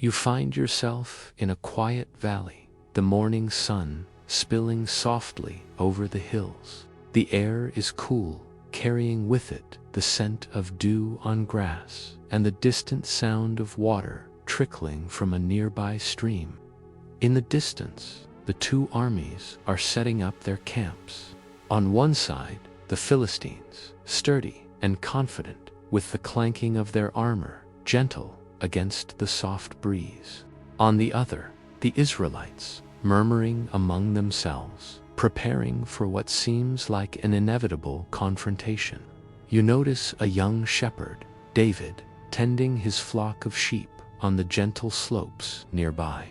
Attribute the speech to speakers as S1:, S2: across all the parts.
S1: You find yourself in a quiet valley, the morning sun spilling softly over the hills. The air is cool, carrying with it the scent of dew on grass and the distant sound of water trickling from a nearby stream. In the distance, the two armies are setting up their camps. On one side, the Philistines, sturdy and confident, with the clanking of their armor gentle against the soft breeze. On the other, the Israelites, murmuring among themselves, preparing for what seems like an inevitable confrontation. You notice a young shepherd, David, tending his flock of sheep on the gentle slopes nearby.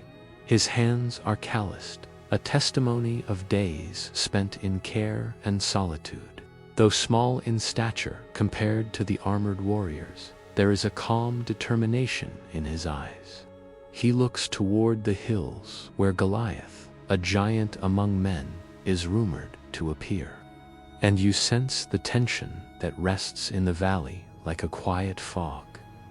S1: His hands are calloused, a testimony of days spent in care and solitude. Though small in stature compared to the armored warriors, there is a calm determination in his eyes. He looks toward the hills where Goliath, a giant among men, is rumored to appear. And you sense the tension that rests in the valley like a quiet fog.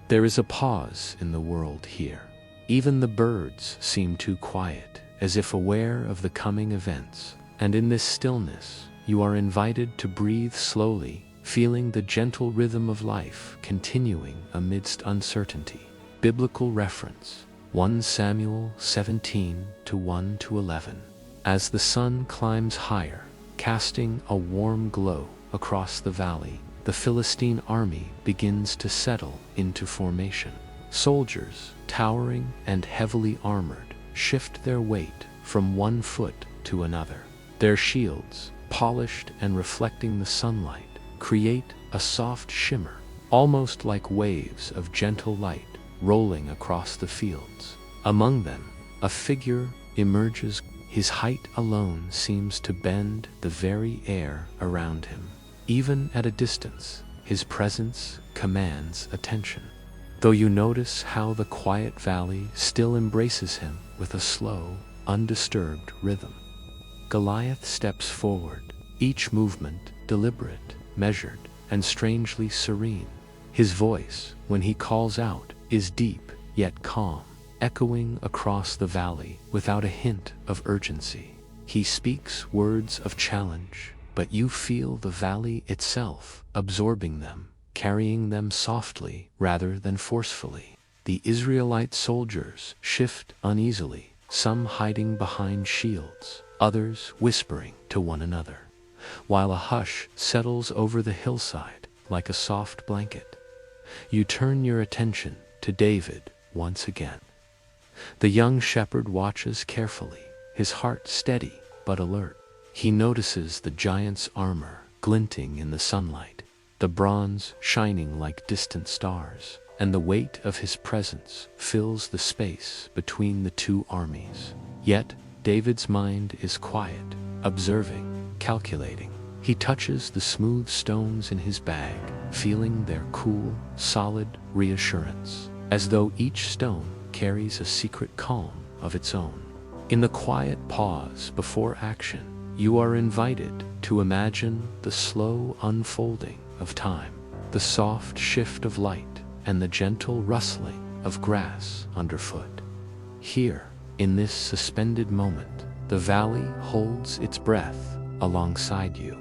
S1: There is a pause in the world here. Even the birds seem too quiet, as if aware of the coming events. And in this stillness, you are invited to breathe slowly, feeling the gentle rhythm of life continuing amidst uncertainty. Biblical reference: 1 Samuel 17:1-11. As the sun climbs higher, casting a warm glow across the valley, the Philistine army begins to settle into formation. Soldiers, towering and heavily armored, shift their weight from one foot to another. Their shields, polished and reflecting the sunlight, create a soft shimmer, almost like waves of gentle light rolling across the fields. Among them, a figure emerges. His height alone seems to bend the very air around him. Even at a distance, his presence commands attention. Though you notice how the quiet valley still embraces him with a slow, undisturbed rhythm. Goliath steps forward, each movement deliberate, measured, and strangely serene. His voice, when he calls out, is deep yet calm, echoing across the valley without a hint of urgency. He speaks words of challenge, but you feel the valley itself absorbing them, carrying them softly rather than forcefully. The Israelite soldiers shift uneasily, some hiding behind shields, others whispering to one another, while a hush settles over the hillside like a soft blanket. You turn your attention to David once again. The young shepherd watches carefully, his heart steady but alert. He notices the giant's armor glinting in the sunlight, the bronze shining like distant stars, and the weight of his presence fills the space between the two armies. Yet, David's mind is quiet, observing, calculating. He touches the smooth stones in his bag, feeling their cool, solid reassurance, as though each stone carries a secret calm of its own. In the quiet pause before action, you are invited to imagine the slow unfolding of time, the soft shift of light, and the gentle rustling of grass underfoot. Here, in this suspended moment, the valley holds its breath alongside you.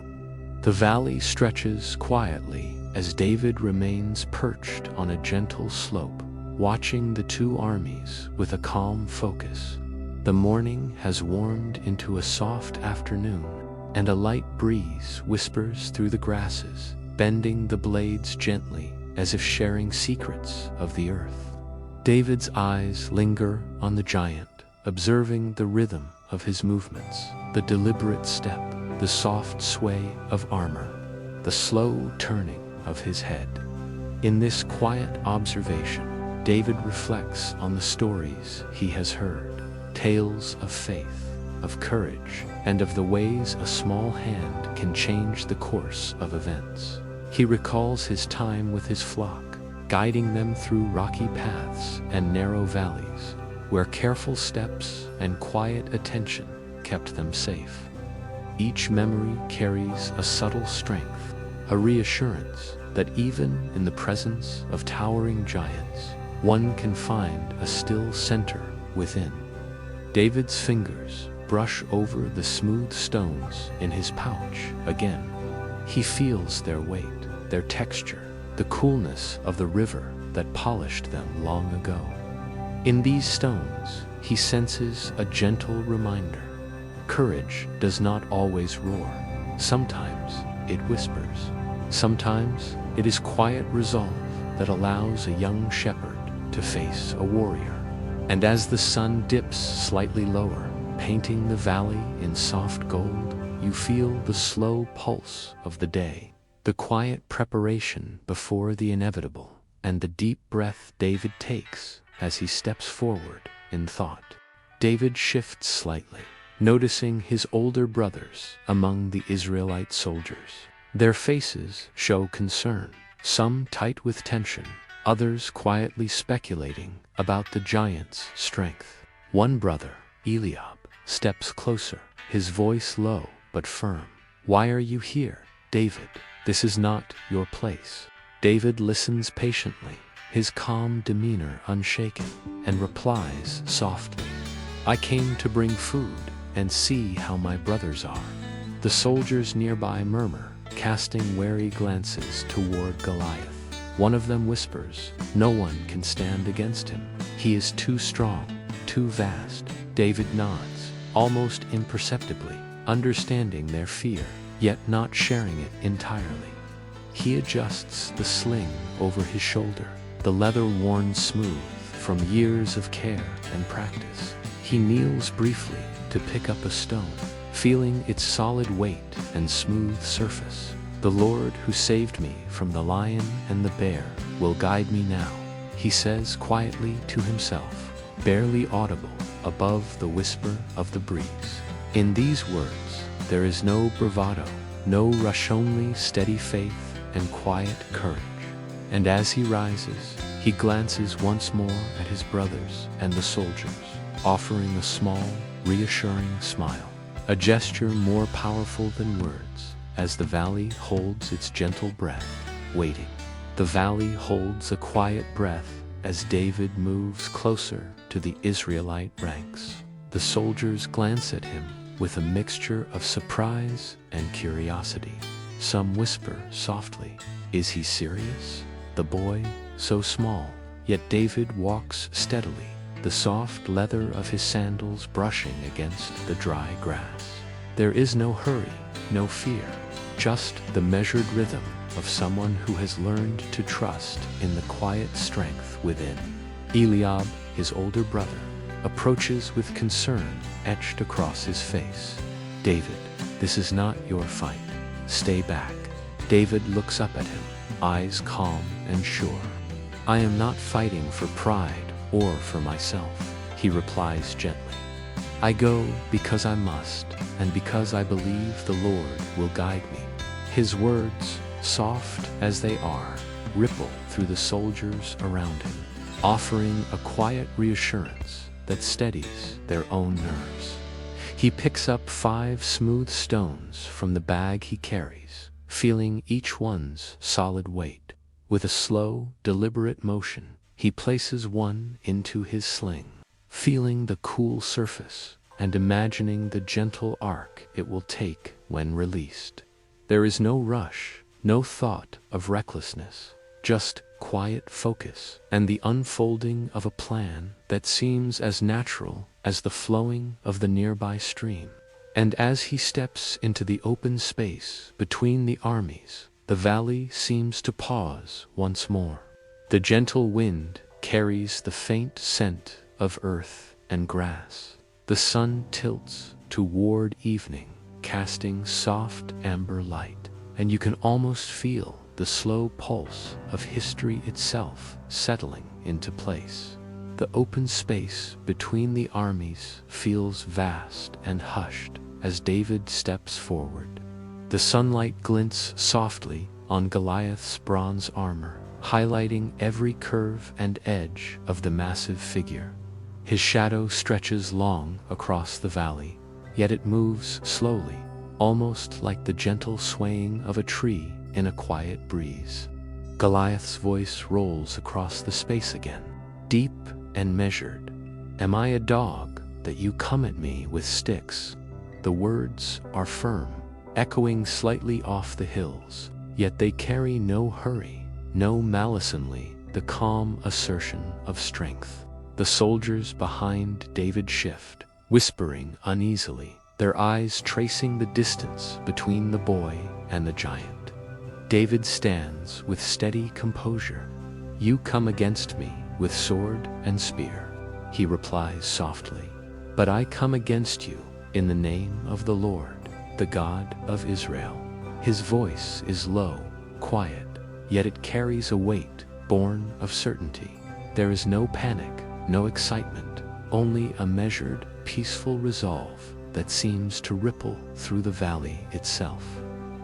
S1: The valley stretches quietly as David remains perched on a gentle slope, watching the two armies with a calm focus. The morning has warmed into a soft afternoon, and a light breeze whispers through the grasses, bending the blades gently as if sharing secrets of the earth. David's eyes linger on the giant, observing the rhythm of his movements, the deliberate step, the soft sway of armor, the slow turning of his head. In this quiet observation, David reflects on the stories he has heard, tales of faith, of courage, and of the ways a small hand can change the course of events. He recalls his time with his flock, guiding them through rocky paths and narrow valleys, where careful steps and quiet attention kept them safe. Each memory carries a subtle strength, a reassurance that even in the presence of towering giants, one can find a still center within. David's fingers brush over the smooth stones in his pouch again. He feels their weight, their texture, the coolness of the river that polished them long ago. In these stones, he senses a gentle reminder. Courage does not always roar. Sometimes it whispers. Sometimes it is quiet resolve that allows a young shepherd to face a warrior. And as the sun dips slightly lower, painting the valley in soft gold, you feel the slow pulse of the day, the quiet preparation before the inevitable, and the deep breath David takes as he steps forward in thought. David shifts slightly, noticing his older brothers among the Israelite soldiers. Their faces show concern, some tight with tension, others quietly speculating about the giant's strength. One brother, Eliab, steps closer, his voice low but firm. "Why are you here, David? This is not your place." David listens patiently, his calm demeanor unshaken, and replies softly, "I came to bring food and see how my brothers are." The soldiers nearby murmur, casting wary glances toward Goliath. One of them whispers, "No one can stand against him. He is too strong, too vast." David nods, almost imperceptibly, understanding their fear, yet not sharing it entirely. He adjusts the sling over his shoulder, the leather worn smooth from years of care and practice. He kneels briefly to pick up a stone, feeling its solid weight and smooth surface. "The Lord who saved me from the lion and the bear will guide me now," he says quietly to himself, barely audible above the whisper of the breeze. In these words, there is no bravado, no rush, only steady faith and quiet courage. And as he rises, he glances once more at his brothers and the soldiers, offering a small, reassuring smile, a gesture more powerful than words, as the valley holds its gentle breath, waiting. The valley holds a quiet breath as David moves closer to the Israelite ranks. The soldiers glance at him with a mixture of surprise and curiosity. Some whisper softly, "Is he serious?" The boy, so small, yet David walks steadily, the soft leather of his sandals brushing against the dry grass. There is no hurry, no fear, just the measured rhythm of someone who has learned to trust in the quiet strength within. Eliab, his older brother, approaches with concern etched across his face. "David, this is not your fight. Stay back." David looks up at him, eyes calm and sure. "I am not fighting for pride or for myself," he replies gently. "I go because I must, and because I believe the Lord will guide me." His words, soft as they are, ripple through the soldiers around him, offering a quiet reassurance that steadies their own nerves. He picks up 5 smooth stones from the bag he carries, feeling each one's solid weight. With a slow, deliberate motion, he places one into his sling, feeling the cool surface and imagining the gentle arc it will take when released. There is no rush, no thought of recklessness, just quiet focus and the unfolding of a plan that seems as natural as the flowing of the nearby stream. And as he steps into the open space between the armies, the valley seems to pause once more. The gentle wind carries the faint scent of earth and grass. The sun tilts toward evening, casting soft amber light, and you can almost feel the slow pulse of history itself settling into place. The open space between the armies feels vast and hushed as David steps forward. The sunlight glints softly on Goliath's bronze armor, highlighting every curve and edge of the massive figure. His shadow stretches long across the valley, yet it moves slowly, almost like the gentle swaying of a tree in a quiet breeze. Goliath's voice rolls across the space again. deep and measured. Am I a dog that you come at me with sticks? The words are firm, echoing slightly off the hills, yet they carry no hurry, no malice, only the calm assertion of strength. The soldiers behind David shift, whispering uneasily, their eyes tracing the distance between the boy and the giant. David stands with steady composure. "You come against me with sword and spear," he replies softly, "but I come against you in the name of the Lord, the God of Israel." His voice is low, quiet, yet it carries a weight born of certainty. There is no panic, no excitement, only a measured, peaceful resolve that seems to ripple through the valley itself.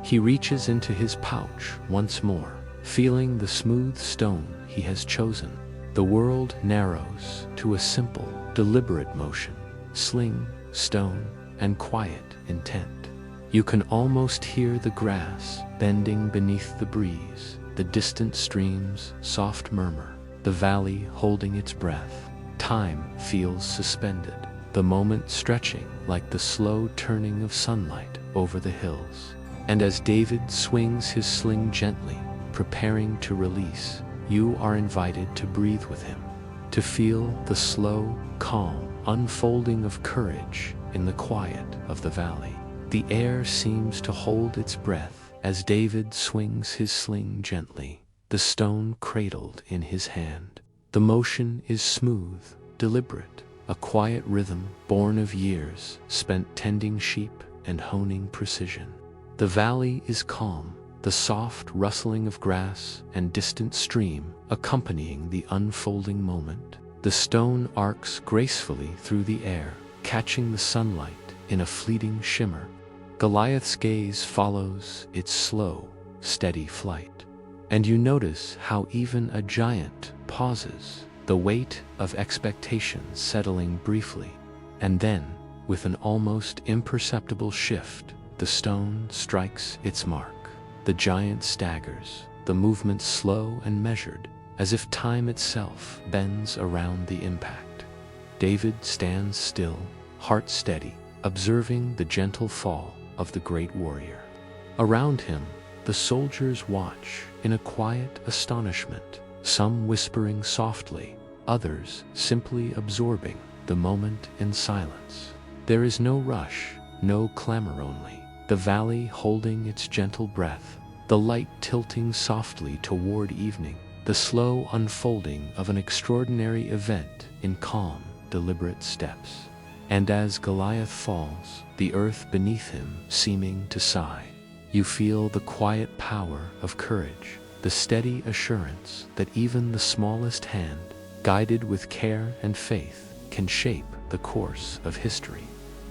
S1: He reaches into his pouch once more, feeling the smooth stone he has chosen. The world narrows to a simple, deliberate motion: sling, stone, and quiet intent. You can almost hear the grass bending beneath the breeze, the distant stream's soft murmur, the valley holding its breath. Time feels suspended, the moment stretching like the slow turning of sunlight over the hills. And as David swings his sling gently, preparing to release, you are invited to breathe with him, to feel the slow, calm unfolding of courage in the quiet of the valley. The air seems to hold its breath as David swings his sling gently, the stone cradled in his hand. The motion is smooth, deliberate, a quiet rhythm born of years spent tending sheep and honing precision. The valley is calm, the soft rustling of grass and distant stream accompanying the unfolding moment. The stone arcs gracefully through the air, catching the sunlight in a fleeting shimmer. Goliath's gaze follows its slow, steady flight, and you notice how even a giant pauses, the weight of expectation settling briefly. And then, with an almost imperceptible shift, the stone strikes its mark. The giant staggers, the movement slow and measured, as if time itself bends around the impact. David stands still, heart steady, observing the gentle fall of the great warrior. Around him, the soldiers watch in a quiet astonishment, some whispering softly, others simply absorbing the moment in silence. There is no rush, no clamor, only the valley holding its gentle breath, the light tilting softly toward evening, the slow unfolding of an extraordinary event in calm, deliberate steps. And as Goliath falls, the earth beneath him seeming to sigh, you feel the quiet power of courage, the steady assurance that even the smallest hand, guided with care and faith, can shape the course of history.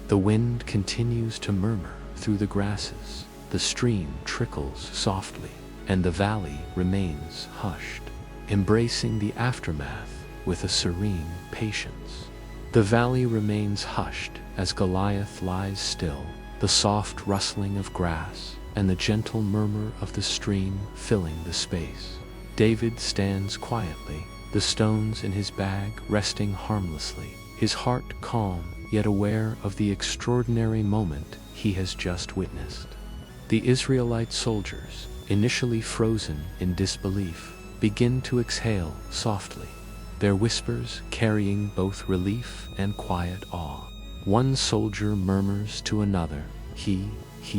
S1: The wind continues to murmur through the grasses, the stream trickles softly, and the valley remains hushed, embracing the aftermath with a serene patience. The valley remains hushed as Goliath lies still, the soft rustling of grass and the gentle murmur of the stream filling the space. David stands quietly, the stones in his bag resting harmlessly, his heart calm yet aware of the extraordinary moment he has just witnessed. The Israelite soldiers, initially frozen in disbelief, begin to exhale softly, their whispers carrying both relief and quiet awe. One soldier murmurs to another, he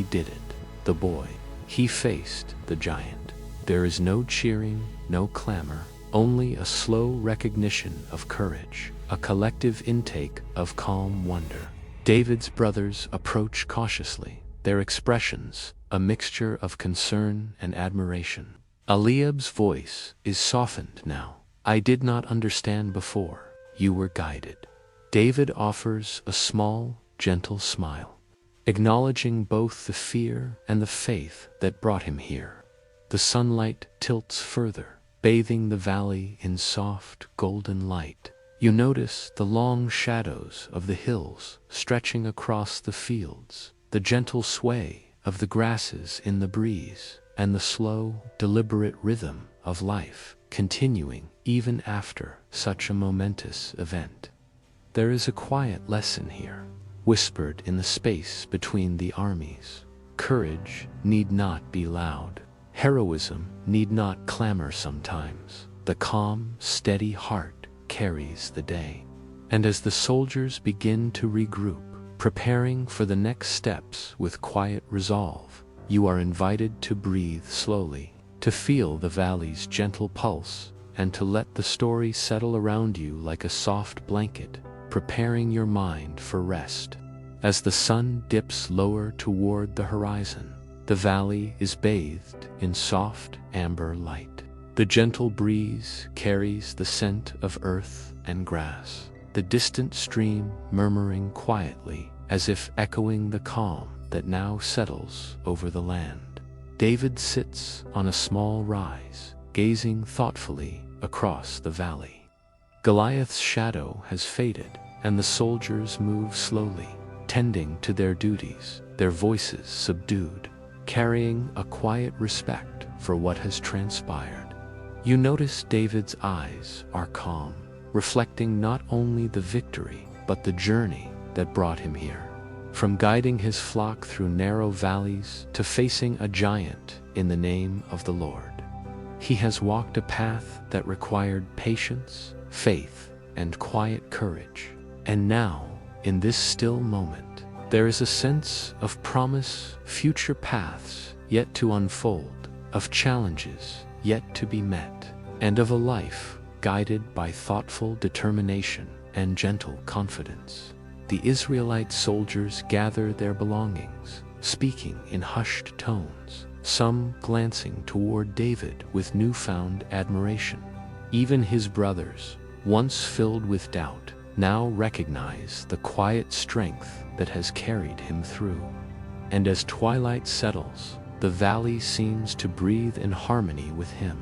S1: did it. The boy, he faced the giant. There is no cheering, no clamor, only a slow recognition of courage, a collective intake of calm wonder. David's brothers approach cautiously, their expressions a mixture of concern and admiration. Eliab's voice is softened now. "I did not understand before. You were guided." David offers a small, gentle smile, acknowledging both the fear and the faith that brought him here. The sunlight tilts further, bathing the valley in soft, golden light. You notice the long shadows of the hills stretching across the fields, the gentle sway of the grasses in the breeze, and the slow, deliberate rhythm of life continuing even after such a momentous event. There is a quiet lesson here, whispered in the space between the armies. Courage need not be loud. Heroism need not clamor sometimes. The calm, steady heart carries the day. And as the soldiers begin to regroup, preparing for the next steps with quiet resolve, you are invited to breathe slowly, to feel the valley's gentle pulse, and to let the story settle around you like a soft blanket, preparing your mind for rest. As the sun dips lower toward the horizon, the valley is bathed in soft amber light. The gentle breeze carries the scent of earth and grass, the distant stream murmuring quietly as if echoing the calm that now settles over the land. David sits on a small rise, gazing thoughtfully across the valley. Goliath's shadow has faded, and the soldiers move slowly, tending to their duties, their voices subdued, carrying a quiet respect for what has transpired. You notice David's eyes are calm, reflecting not only the victory, but the journey that brought him here. From guiding his flock through narrow valleys to facing a giant in the name of the Lord, he has walked a path that required patience, faith, and quiet courage. And now, in this still moment, there is a sense of promise, future paths yet to unfold, of challenges yet to be met, and of a life guided by thoughtful determination and gentle confidence. The Israelite soldiers gather their belongings, speaking in hushed tones, some glancing toward David with newfound admiration. Even his brothers, once filled with doubt, now recognize the quiet strength that has carried him through. And as twilight settles, the valley seems to breathe in harmony with him.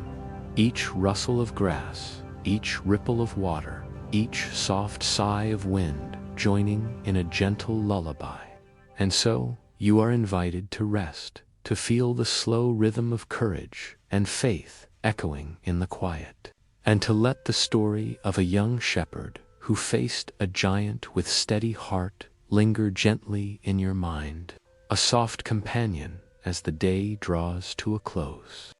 S1: Each rustle of grass, each ripple of water, each soft sigh of wind joining in a gentle lullaby. And so, you are invited to rest, to feel the slow rhythm of courage and faith echoing in the quiet, and to let the story of a young shepherd who faced a giant with steady heart linger gently in your mind, a soft companion as the day draws to a close.